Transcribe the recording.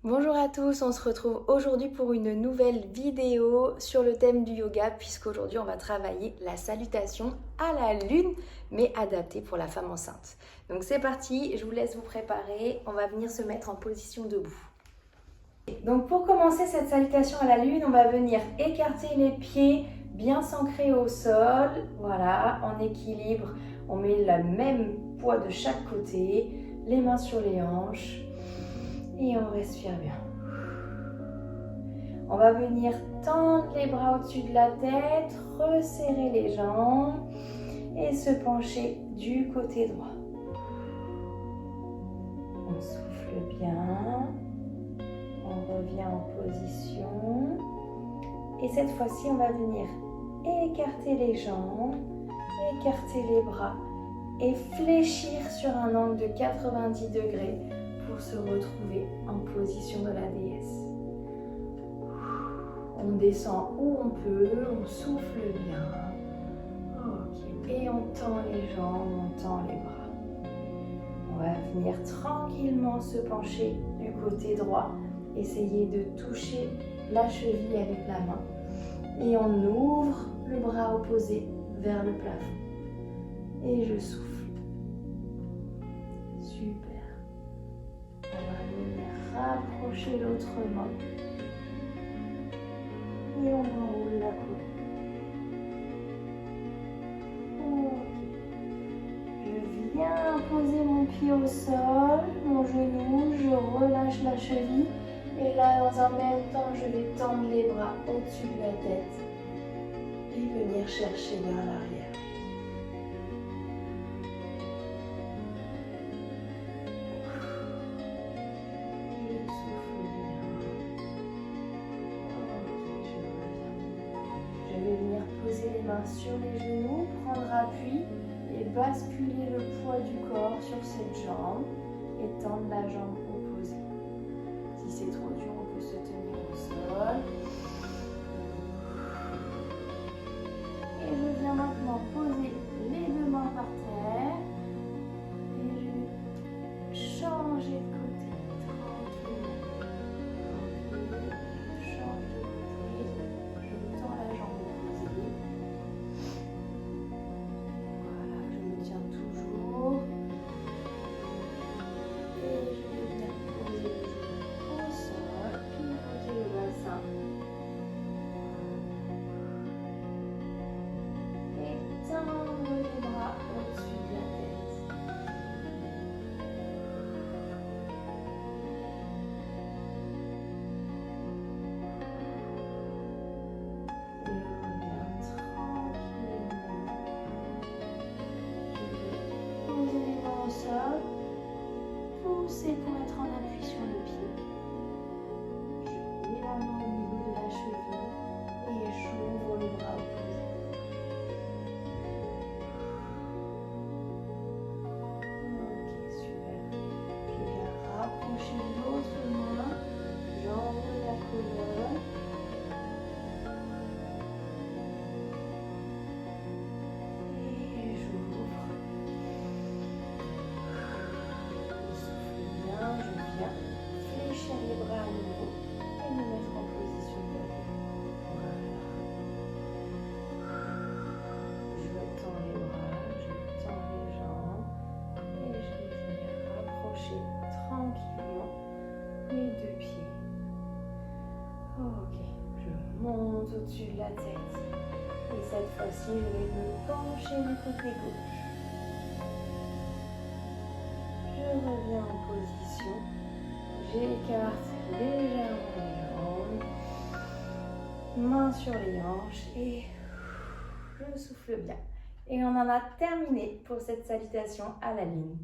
Bonjour à tous, on se retrouve aujourd'hui pour une nouvelle vidéo sur le thème du yoga puisqu'aujourd'hui on va travailler la salutation à la lune mais adaptée pour la femme enceinte. Donc c'est parti, je vous laisse vous préparer, on va venir se mettre en position debout. Donc pour commencer cette salutation à la lune, on va venir écarter les pieds bien s'ancrer au sol, voilà, en équilibre, on met le même poids de chaque côté, les mains sur les hanches. Et on respire bien. On va venir tendre les bras au-dessus de la tête, resserrer les jambes et se pencher du côté droit. On souffle bien. On revient en position. Et cette fois-ci, on va venir écarter les jambes, écarter les bras et fléchir sur un angle de 90 degrés pour se retrouver en position de la déesse. On descend où on peut, on souffle bien. Okay. Et on tend les jambes, on tend les bras. On va venir tranquillement se pencher du côté droit. Essayer de toucher la cheville avec la main. Et on ouvre le bras opposé vers le plafond. Et je souffle. Super. On va venir rapprocher l'autre main. Et on enroule la coude. Ok. Je viens poser mon pied au sol, mon genou, je relâche la cheville. Et là, dans un même temps, je vais tendre les bras au-dessus de la tête et venir chercher vers l'arrière. Poser les mains sur les genoux, prendre appui et basculer le poids du corps sur cette jambe et tendre la jambe opposée. Si c'est trop dur, on peut se tenir au sol. Et je viens maintenant poser les deux mains par terre et je vais changer de côté tranquillement. Je change de côté, je tends la jambe. Tendre les bras au-dessus de la tête. Et reviens tranquillement. Je vais poser les mains au sol, pousser pour être en appui sur le pied. Je mets la main au niveau de la cheville et j'ouvre les bras opposés. L'autre main, j'enroule la colonne. Et j'ouvre. Je souffle bien, je viens fléchir les bras à nouveau et me mettre en position de la lune. Voilà. Je tends les bras, je tends les jambes et je vais venir rapprocher tranquillement mes deux pieds. Ok, je monte au-dessus de la tête. Et cette fois-ci, je vais me pencher du côté gauche. Je reviens en position. J'écarte légèrement les jambes. Mains sur les hanches et je souffle bien. Et on en a terminé pour cette salutation à la lune.